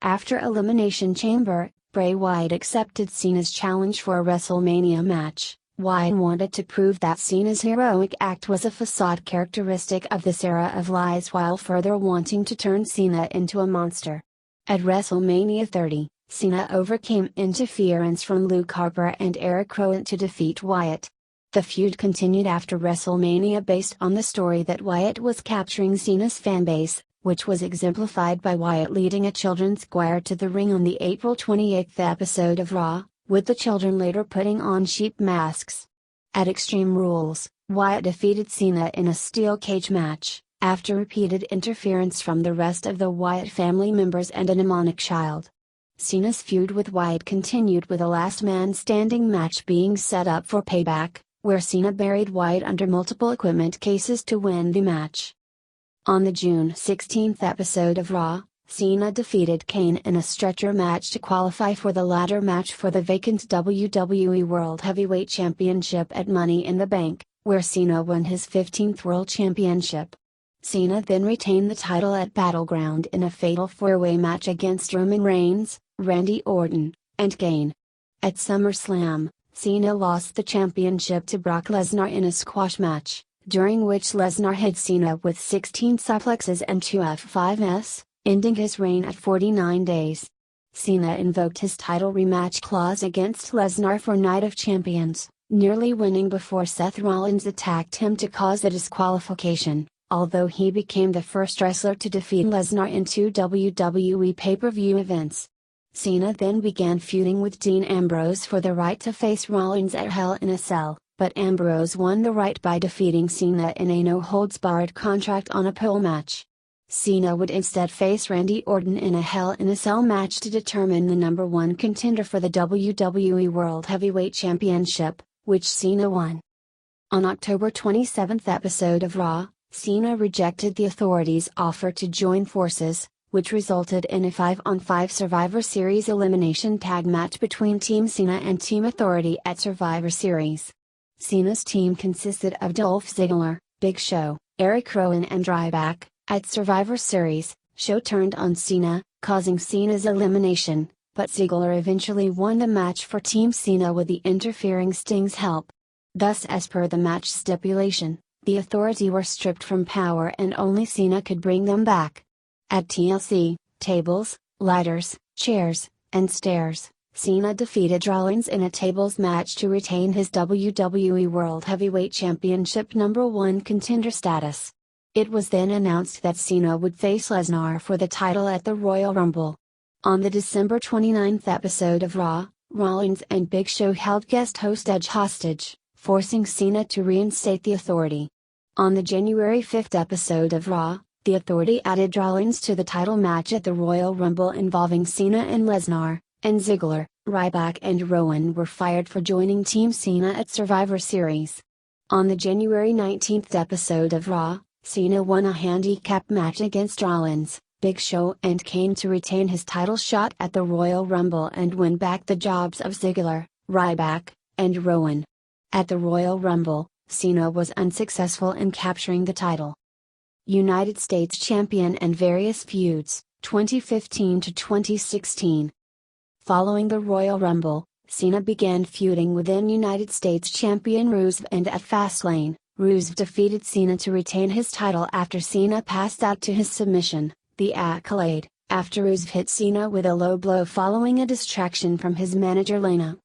After Elimination Chamber, Bray Wyatt accepted Cena's challenge for a WrestleMania match. Wyatt wanted to prove that Cena's heroic act was a facade characteristic of this era of lies while further wanting to turn Cena into a monster. At WrestleMania 30, Cena overcame interference from Luke Harper and Eric Rowan to defeat Wyatt. The feud continued after WrestleMania based on the story that Wyatt was capturing Cena's fanbase, which was exemplified by Wyatt leading a children's choir to the ring on the April 28 episode of Raw, with the children later putting on sheep masks. At Extreme Rules, Wyatt defeated Cena in a steel cage match, after repeated interference from the rest of the Wyatt family members and a mnemonic child. Cena's feud with Wyatt continued with a last man standing match being set up for Payback, where Cena buried Wyatt under multiple equipment cases to win the match. On the June 16 episode of Raw, Cena defeated Kane in a stretcher match to qualify for the ladder match for the vacant WWE World Heavyweight Championship at Money in the Bank, where Cena won his 15th World Championship. Cena then retained the title at Battleground in a fatal four-way match against Roman Reigns, Randy Orton, and Kane. At SummerSlam, Cena lost the championship to Brock Lesnar in a squash match, during which Lesnar hit Cena with 16 suplexes and 2 F5s, ending his reign at 49 days. Cena invoked his title rematch clause against Lesnar for Night of Champions, nearly winning before Seth Rollins attacked him to cause the disqualification, although he became the first wrestler to defeat Lesnar in 2 WWE pay-per-view events. Cena then began feuding with Dean Ambrose for the right to face Rollins at Hell in a Cell, but Ambrose won the right by defeating Cena in a no-holds-barred contract on a pole match. Cena would instead face Randy Orton in a Hell in a Cell match to determine the number one contender for the WWE World Heavyweight Championship, which Cena won. On October 27 episode of Raw, Cena rejected the Authority's offer to join forces, which resulted in a 5-on-5 Survivor Series elimination tag match between Team Cena and Team Authority at Survivor Series. Cena's team consisted of Dolph Ziggler, Big Show, Eric Rowan and Ryback. At Survivor Series, Show turned on Cena, causing Cena's elimination, but Ziggler eventually won the match for Team Cena with the interfering Sting's help. Thus, as per the match stipulation, the Authority were stripped from power and only Cena could bring them back. At TLC, Tables, Ladders, Chairs, and Stairs, Cena defeated Rollins in a tables match to retain his WWE World Heavyweight Championship number one contender status. It was then announced that Cena would face Lesnar for the title at the Royal Rumble. On the December 29 episode of Raw, Rollins and Big Show held guest host Edge hostage, forcing Cena to reinstate the Authority. On the January 5 episode of Raw, the Authority added Rollins to the title match at the Royal Rumble involving Cena and Lesnar, and Ziggler, Ryback and Rowan were fired for joining Team Cena at Survivor Series. On the January 19 episode of Raw, Cena won a handicap match against Rollins, Big Show and Kane to retain his title shot at the Royal Rumble and win back the jobs of Ziggler, Ryback, and Rowan. At the Royal Rumble, Cena was unsuccessful in capturing the title. United States Champion and various feuds, 2015 to 2016. Following the Royal Rumble, Cena began feuding with then United States Champion Rusev, and at Fastlane, Rusev defeated Cena to retain his title after Cena passed out to his submission, the Accolade, after Rusev hit Cena with a low blow following a distraction from his manager Lana.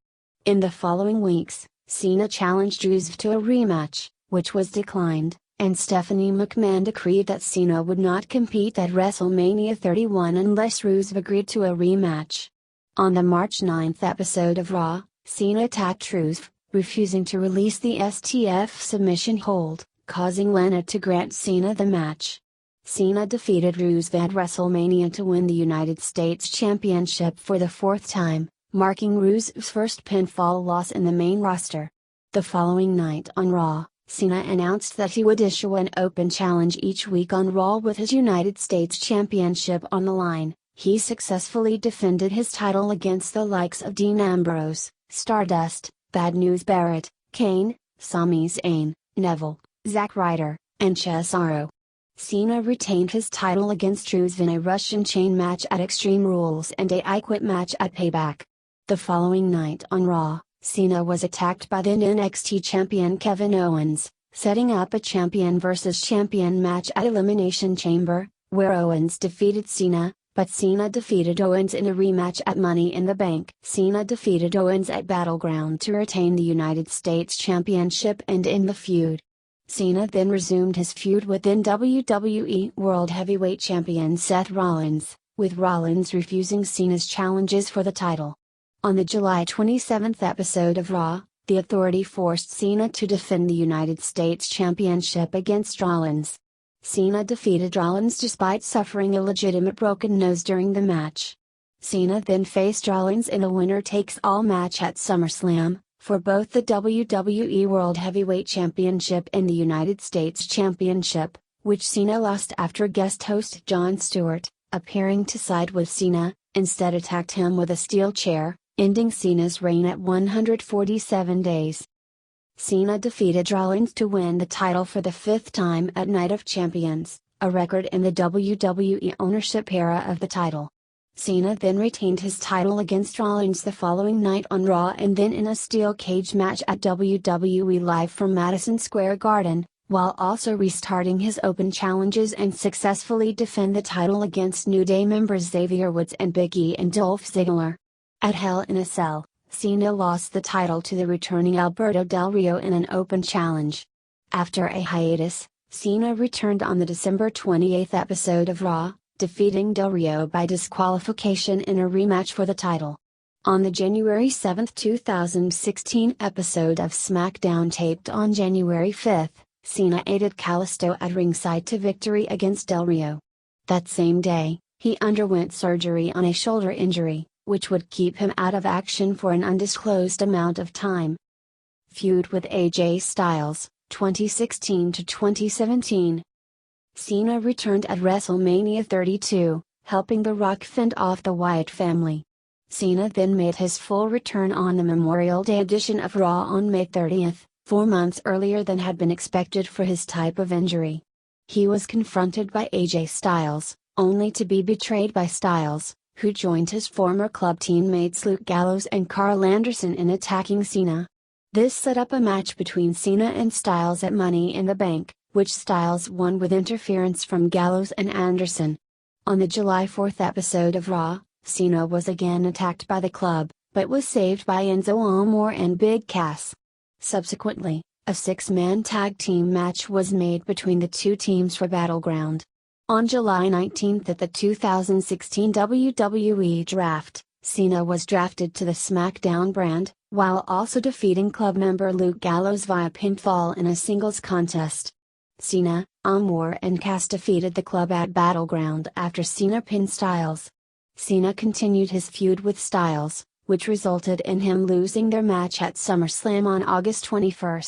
In the following weeks, Cena challenged Rusev to a rematch, which was declined, and Stephanie McMahon decreed that Cena would not compete at WrestleMania 31 unless Rusev agreed to a rematch. On the March 9 episode of Raw, Cena attacked Rusev, refusing to release the STF submission hold, causing Lana to grant Cena the match. Cena defeated Rusev at WrestleMania to win the United States Championship for the fourth time, marking Rusev's first pinfall loss in the main roster. The following night on Raw, Cena announced that he would issue an open challenge each week on Raw with his United States Championship on the line. He successfully defended his title against the likes of Dean Ambrose, Stardust, Bad News Barrett, Kane, Sami Zayn, Neville, Zack Ryder, and Cesaro. Cena retained his title against Rusev in a Russian chain match at Extreme Rules and a I Quit match at Payback. The following night on Raw, Cena was attacked by then NXT champion Kevin Owens, setting up a champion vs. champion match at Elimination Chamber, where Owens defeated Cena, but Cena defeated Owens in a rematch at Money in the Bank. Cena defeated Owens at Battleground to retain the United States Championship and end the feud. Cena then resumed his feud with then WWE World Heavyweight Champion Seth Rollins, with Rollins refusing Cena's challenges for the title. On the July 27 episode of Raw, The Authority forced Cena to defend the United States Championship against Rollins. Cena defeated Rollins despite suffering a legitimate broken nose during the match. Cena then faced Rollins in a winner-takes-all match at SummerSlam, for both the WWE World Heavyweight Championship and the United States Championship, which Cena lost after guest host Jon Stewart, appearing to side with Cena, instead attacked him with a steel chair, ending Cena's reign at 147 days. Cena defeated Rollins to win the title for the fifth time at Night of Champions, a record in the WWE ownership era of the title. Cena then retained his title against Rollins the following night on Raw and then in a steel cage match at WWE Live from Madison Square Garden, while also restarting his open challenges and successfully defend the title against New Day members Xavier Woods and Big E and Dolph Ziggler. At Hell in a Cell, Cena lost the title to the returning Alberto Del Rio in an open challenge. After a hiatus, Cena returned on the December 28 episode of Raw, defeating Del Rio by disqualification in a rematch for the title. On the January 7, 2016 episode of SmackDown taped on January 5, Cena aided Kalisto at ringside to victory against Del Rio. That same day, he underwent surgery on a shoulder injury, which would keep him out of action for an undisclosed amount of time. Feud with AJ Styles, 2016 to 2017. Cena returned at WrestleMania 32, helping The Rock fend off the Wyatt family. Cena then made his full return on the Memorial Day edition of Raw on May 30, 4 months earlier than had been expected for his type of injury. He was confronted by AJ Styles, only to be betrayed by Styles, who joined his former club teammates Luke Gallows and Carl Anderson in attacking Cena. This set up a match between Cena and Styles at Money in the Bank, which Styles won with interference from Gallows and Anderson. On the July 4 episode of Raw, Cena was again attacked by the club, but was saved by Enzo Amore and Big Cass. Subsequently, a 6-man tag team match was made between the two teams for Battleground. On July 19 at the 2016 WWE Draft, Cena was drafted to the SmackDown brand, while also defeating club member Luke Gallows via pinfall in a singles contest. Cena, Amore and Cass defeated the club at Battleground after Cena pinned Styles. Cena continued his feud with Styles, which resulted in him losing their match at SummerSlam on August 21.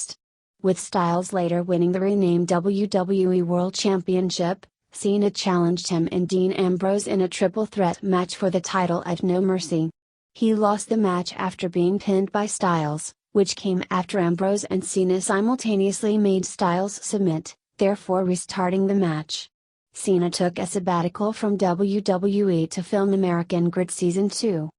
With Styles later winning the renamed WWE World Championship, Cena challenged him and Dean Ambrose in a triple threat match for the title at No Mercy. He lost the match after being pinned by Styles, which came after Ambrose and Cena simultaneously made Styles submit, therefore restarting the match. Cena took a sabbatical from WWE to film American Grid Season 2.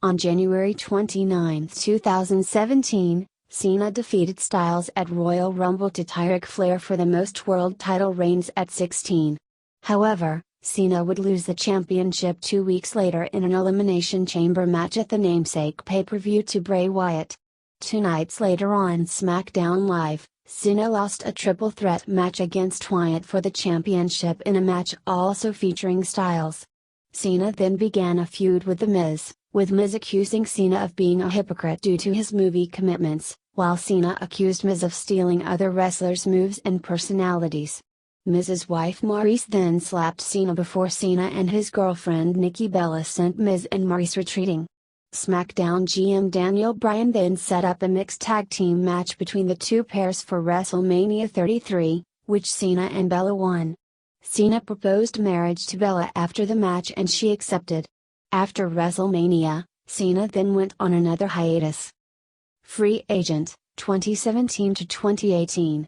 On January 29, 2017, Cena defeated Styles at Royal Rumble to tie Ric Flair for the most world title reigns at 16. However, Cena would lose the championship 2 weeks later in an Elimination Chamber match at the namesake pay-per-view to Bray Wyatt. 2 nights later on SmackDown Live, Cena lost a triple threat match against Wyatt for the championship in a match also featuring Styles. Cena then began a feud with The Miz, with Miz accusing Cena of being a hypocrite due to his movie commitments, while Cena accused Miz of stealing other wrestlers' moves and personalities. Miz's wife Maurice then slapped Cena before Cena and his girlfriend Nikki Bella sent Miz and Maurice retreating. SmackDown GM Daniel Bryan then set up a mixed tag team match between the two pairs for WrestleMania 33, which Cena and Bella won. Cena proposed marriage to Bella after the match and she accepted. After WrestleMania, Cena then went on another hiatus. Free agent, 2017 to 2018.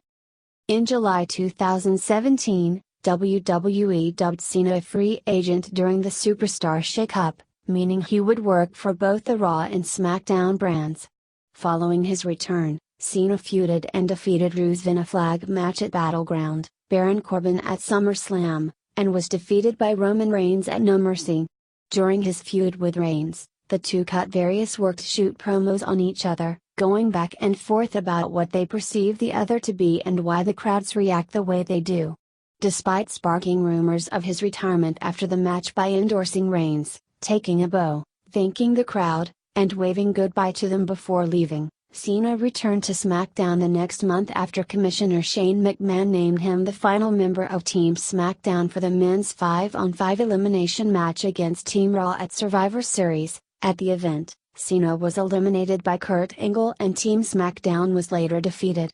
In July 2017, WWE dubbed Cena a free agent during the Superstar Shake-Up, meaning he would work for both the Raw and SmackDown brands. Following his return, Cena feuded and defeated Rusev in a flag match at Battleground, Baron Corbin at SummerSlam, and was defeated by Roman Reigns at No Mercy. During his feud with Reigns, the two cut various worked-shoot promos on each other, going back and forth about what they perceive the other to be and why the crowds react the way they do. Despite sparking rumors of his retirement after the match by endorsing Reigns, taking a bow, thanking the crowd, and waving goodbye to them before leaving, Cena returned to SmackDown the next month after Commissioner Shane McMahon named him the final member of Team SmackDown for the men's 5-on-5 elimination match against Team Raw at Survivor Series. At the event, Cena was eliminated by Kurt Angle and Team SmackDown was later defeated.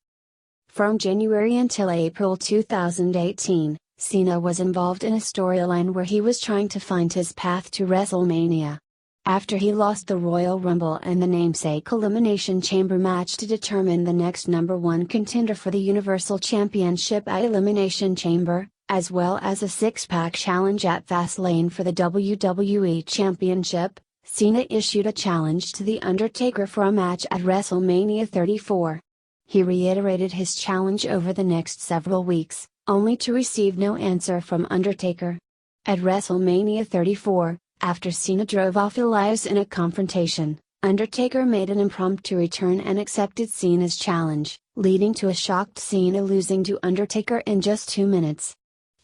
From January until April 2018, Cena was involved in a storyline where he was trying to find his path to WrestleMania. After he lost the Royal Rumble and the namesake Elimination Chamber match to determine the next #1 contender for the Universal Championship at Elimination Chamber, as well as a six-pack challenge at Fastlane for the WWE Championship, Cena issued a challenge to The Undertaker for a match at WrestleMania 34. He reiterated his challenge over the next several weeks, only to receive no answer from Undertaker. At WrestleMania 34, after Cena drove off Elias in a confrontation, Undertaker made an impromptu return and accepted Cena's challenge, leading to a shocked Cena losing to Undertaker in just 2 minutes.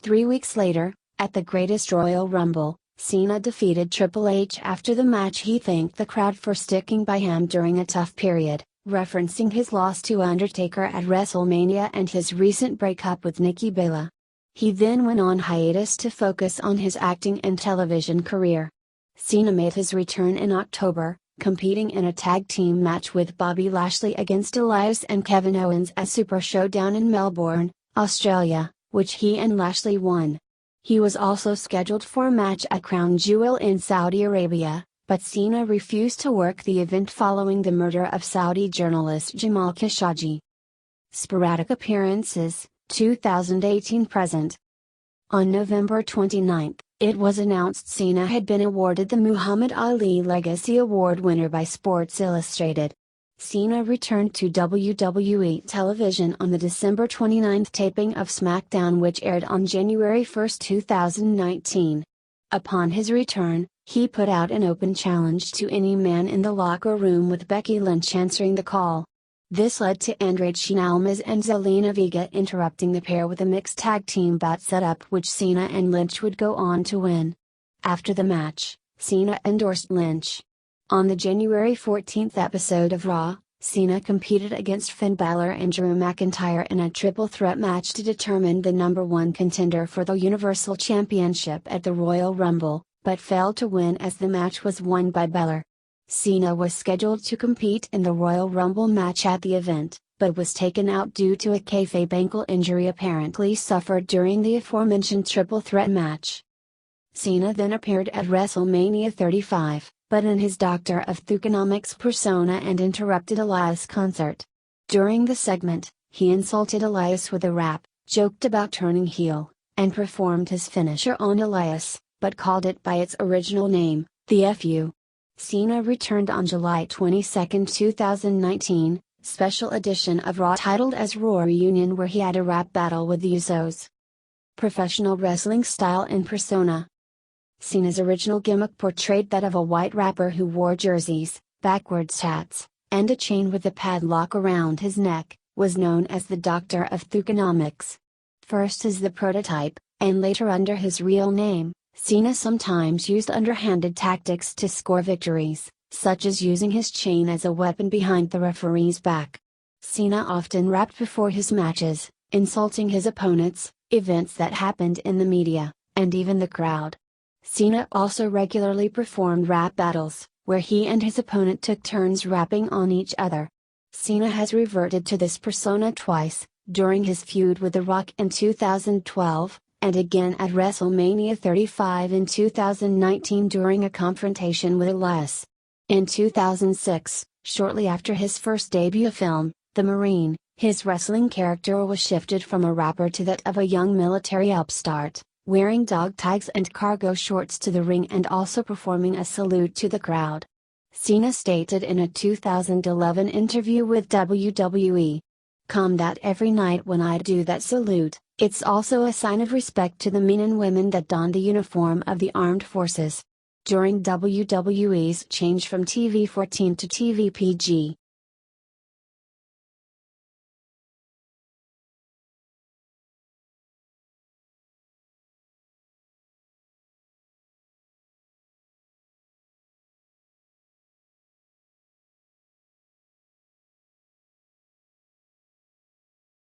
3 weeks later, at the Greatest Royal Rumble, Cena defeated Triple H. After the match he thanked the crowd for sticking by him during a tough period, referencing his loss to Undertaker at WrestleMania and his recent breakup with Nikki Bella. He then went on hiatus to focus on his acting and television career. Cena made his return in October, competing in a tag team match with Bobby Lashley against Elias and Kevin Owens at Super Showdown in Melbourne, Australia, which he and Lashley won. He was also scheduled for a match at Crown Jewel in Saudi Arabia, but Cena refused to work the event following the murder of Saudi journalist Jamal Khashoggi. Sporadic appearances, 2018 present. On November 29, it was announced Cena had been awarded the Muhammad Ali Legacy Award winner by Sports Illustrated. Cena returned to WWE television on the December 29 taping of SmackDown, which aired on January 1, 2019. Upon his return, he put out an open challenge to any man in the locker room, with Becky Lynch answering the call. This led to Andrade Cien Almas and Zelina Vega interrupting the pair with a mixed tag team bout setup, which Cena and Lynch would go on to win. After the match, Cena endorsed Lynch. On the January 14 episode of Raw, Cena competed against Finn Balor and Drew McIntyre in a triple threat match to determine the #1 contender for the Universal Championship at the Royal Rumble, but failed to win as the match was won by Balor. Cena was scheduled to compete in the Royal Rumble match at the event, but was taken out due to a kayfabe ankle injury apparently suffered during the aforementioned triple threat match. Cena then appeared at WrestleMania 35, but in his Doctor of Thugonomics persona, and interrupted Elias' concert. During the segment, he insulted Elias with a rap, joked about turning heel, and performed his finisher on Elias, but called it by its original name, the FU. Cena returned on July 22, 2019, special edition of Raw titled as Raw Reunion, where he had a rap battle with the Usos. Professional wrestling style and persona. Cena's original gimmick portrayed that of a white rapper who wore jerseys, backwards hats, and a chain with a padlock around his neck, was known as the Doctor of Thugonomics. First as the prototype, and later under his real name, Cena sometimes used underhanded tactics to score victories, such as using his chain as a weapon behind the referee's back. Cena often rapped before his matches, insulting his opponents, events that happened in the media, and even the crowd. Cena also regularly performed rap battles, where he and his opponent took turns rapping on each other. Cena has reverted to this persona twice, during his feud with The Rock in 2012, and again at WrestleMania 35 in 2019 during a confrontation with Elias. In 2006, shortly after his first debut film, The Marine, his wrestling character was shifted from a rapper to that of a young military upstart, wearing dog tags and cargo shorts to the ring and also performing a salute to the crowd. Cena stated in a 2011 interview with WWE, "Come that every night when I do that salute, it's also a sign of respect to the men and women that don the uniform of the armed forces." During WWE's change from TV-14 to TV PG,